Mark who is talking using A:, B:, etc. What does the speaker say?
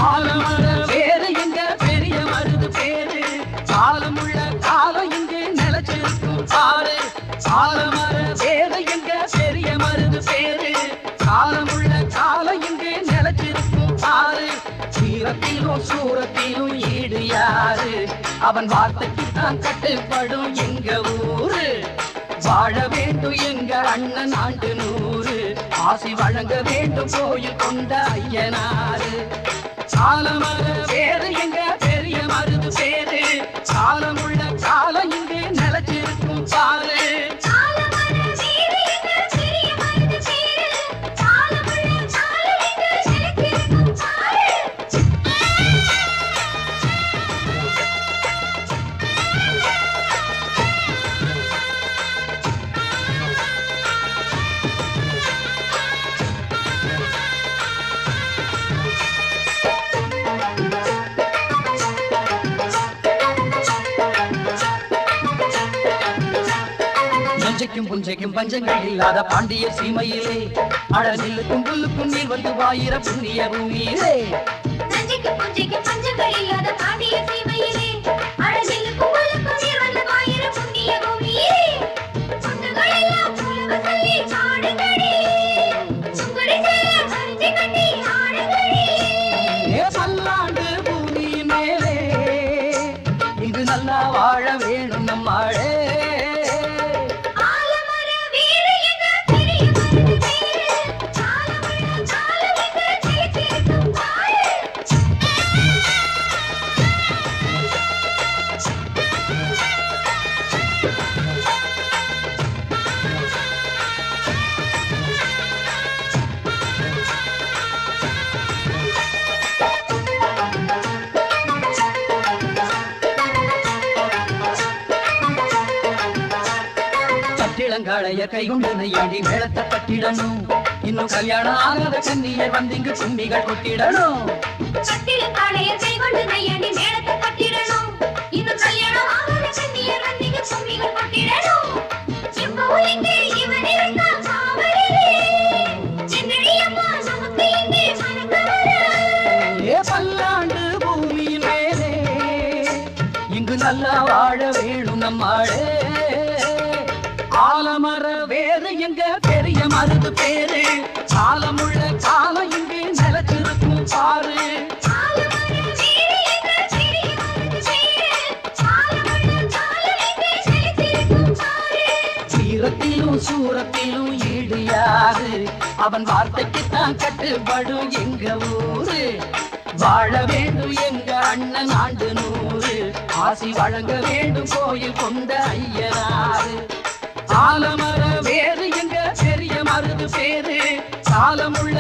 A: ஆலமர வேறு எங்க பெரிய மருது பேரு காலமுள்ள காலம் இங்கே நிலச்சிருக்கும் பாரு ஆலமர வேறு எங்க பெரிய மருது பேரு காலமுள்ள காலம் இங்கே நிலச்சிருக்கும் பாரு சீரத்திலும் சூரத்திலும் ஈடு யாரு அவன் வார்த்தைக்கு தான் கட்டுப்படும் எங்க ஊரு வாழ வேண்டும் எங்க அண்ணன் ஆண்டு 100 ஆசி வழங்க வேண்டும் கோயில் கொண்ட ஐயனாரு ஆலமர வேறு எங்க பெரிய மருது பேரு காலமுள்ள காலம் இங்கே நிலச்சிருக்கும் பாரு புஞ்சைக்கும் பஞ்சங்கள் இல்லாத பாண்டிய சீமையிலே அழகிலுக்கும் புல்லுக்கும் நீர் வந்து வாயிர புண்ணிய பூமியிலே புஞ்சைக்கும் பஞ்சங்கள் இல்லாத பாண்டிய சீமையிலே அழகிலுக்கும் புல்லுக்கும் நீர் வந்து வாயிர புண்ணிய பூமியிலே சொந்தங்கள் எல்லாம் சொல்ல சொல்லி பாடுங்கடி சுங்கடி சேர பரிஞ்சு கட்டி ஆடுங்கடி பல்லாண்டு பூமி மேலே இது நல்லா வாழ வேணும் நம்மாளே இளங்காளைய கைகொண்டு நையாடி மேளத்தை கட்டிடணும் இன்னும் கல்யாணம் ஆகாத கன்னியர் வந்து இங்கு கும்மிகள் கொட்டிடணும் கைகொண்டு நையாடி மேளத்தை கட்டிடணும் இன்னும் கல்யாணம் ஆகாத கன்னியர் வந்து இங்கு கும்மிகள் கொட்டிடணும் பல்லாண்டு பூமியின் மேலே இங்கு நல்லா வாழ வேணும் நம்மாளே ஆலமர வேறு எங்க பெரிய மருது பேரு காலமுள்ள காலம் இங்கே நிலச்சிருக்கும் பாரு சீரத்திலும் சூரத்திலும் ஈடு யாரு அவன் வார்த்தைக்கு தான் கட்டுப்படும் எங்க ஊரு வாழ வேண்டும் எங்க அண்ணன் ஆண்டு 100 ஆசி வழங்க வேண்டும் கோயில் கொண்ட ஐயனாரு ஆலமர வேறு எங்க பெரிய மருது பேரு காலமுள்ள